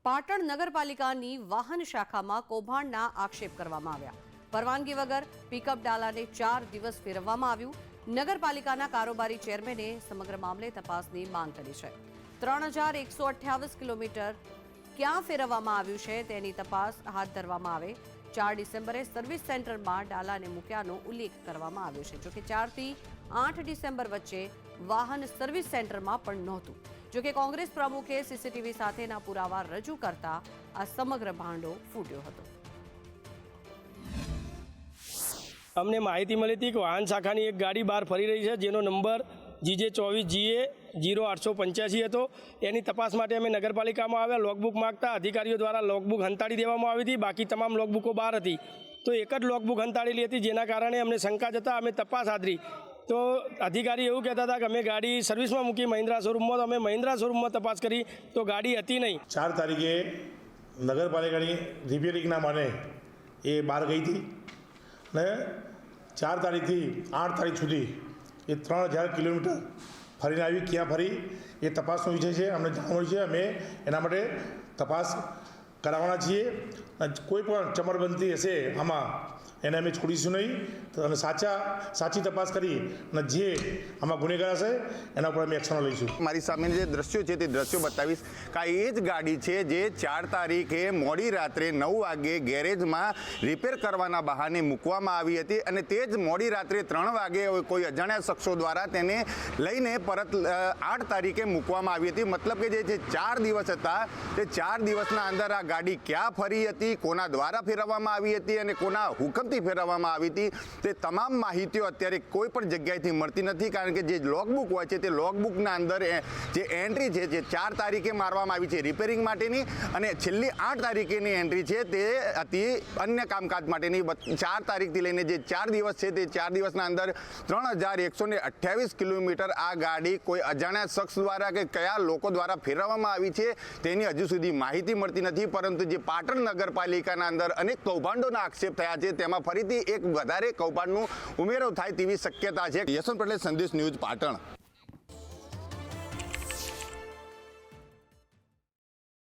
પાટણ નગરપાલિકાની વાહન શાખામાં કૌભાંડના આક્ષેપ કરવામાં આવ્યા। પરવાનગી વગર પિકઅપ ડાલાને 4 દિવસ ફેરવવામાં આવ્યું। નગરપાલિકાના કારોબારી ચેરમેને સમગ્ર મામલે તપાસની માંગ કરી છે। 3128 કિલોમીટર ક્યાં ફેરવવામાં આવ્યું છે તેની તપાસ હાથ ધરવામાં આવે। 4 ડિસેમ્બરે સર્વિસ સેન્ટરમાં ડાલાને મૂક્યાનો ઉલ્લેખ કરવામાં આવ્યો છે। જોકે 4 થી 8 ડિસેમ્બર વચ્ચે વાહન સર્વિસ સેન્ટરમાં પણ નહોતું। જોકે કોંગ્રેસ પ્રમુખે સીસીટીવી સાથેના પુરાવા રજૂ કરતા આ સમગ્ર ભાંડો ફૂટ્યો હતો। અમને માહિતી મળી હતી કે વાહન શાખાની એક ગાડી બહાર ફરી રહી છે, જેનો નંબર GJ24GA 0885 હતો। એની તપાસ માટે અમે નગરપાલિકામાં આવ્યા। લોકબુક માગતા અધિકારીઓ દ્વારા લોકબુક હંતાડી દેવામાં આવી હતી। બાકી તમામ લોકબુકો બહાર હતી, તો એક જ લોકબુક હંતાડેલી હતી, જેના કારણે અમને શંકા જતા અમે તપાસ આદરી। તો અધિકારી એવું કહેતા હતા કે અમે ગાડી સર્વિસમાં મૂકી મહિન્દ્રા શોરૂમમાં, તો અમે મહિન્દ્રા શોરૂમમાં તપાસ કરી તો ગાડી હતી નહીં। 4 તારીખે નગરપાલિકાની રિપેરિંગના મને એ બહાર ગઈ હતી ને 4 તારીખથી 8 તારીખ સુધી એ 3000 કિલોમીટર ફરીને આવી। ક્યાં ફરી એ તપાસનો વિષય છે, અમને જાણ મળી છે। અમે એના માટે તપાસ કરાવવાના છીએ। કોઈ પણ ચમરબંધી હશે આમાં એને અમે છોડીશું નહીં, અને સાચી તપાસ કરી અને જે આમાં ગુનેગાર હશે એના ઉપર અમે એક્શન લઈશું। મારી સામે જે દ્રશ્યો છે તે દ્રશ્યો બતાવીશ કે એ જ ગાડી છે જે 4 તારીખે મોડી રાત્રે 9 વાગે ગેરેજમાં રિપેર કરવાના બહાને મૂકવામાં આવી હતી, અને તે જ મોડી રાત્રે 3 વાગે કોઈ અજાણ્યા શખ્સો દ્વારા તેને લઈને પરત 8 તારીખે મૂકવામાં આવી હતી। મતલબ કે જે 4 દિવસ હતા તે 4 દિવસના અંદર આ ગાડી ક્યાં ફરી હતી, કોના દ્વારા ફેરવવામાં આવી હતી અને કોના હુકમથી ફેરવવામાં આવી હતી, તે તમામ માહિતીઓ અત્યારે કોઈ પણ જગ્યાએથી મળતી નથી। કારણ કે જે લોકબુક હોય છે તે લોકબુકના અંદર જે એન્ટ્રી છે જે 4 તારીખે મારવામાં આવી છે રિપેરિંગ માટેની, અને છેલ્લી 8 તારીખેની એન્ટ્રી છે તે હતી અન્ય કામકાજ માટેની। 4 તારીખથી લઈને જે 4 દિવસ છે તે 4 દિવસના અંદર 3128 કિલોમીટર આ ગાડી કોઈ અજાણ્યા શખ્સ દ્વારા કે કયા લોકો દ્વારા ફેરવવામાં આવી છે તેની હજુ સુધી માહિતી મળતી નથી। પરંતુ જે પાટણ નગરપાલિકાના અંદર અનેક કૌભાંડોના આક્ષેપ થયા છે, તેમાં ફરીથી એક વધારે કૌભાંડનું ઉમેરો થાય તેવી શક્યતા છે। યશવંત પટેલ, સંદેશ ન્યૂઝ, પાટણ।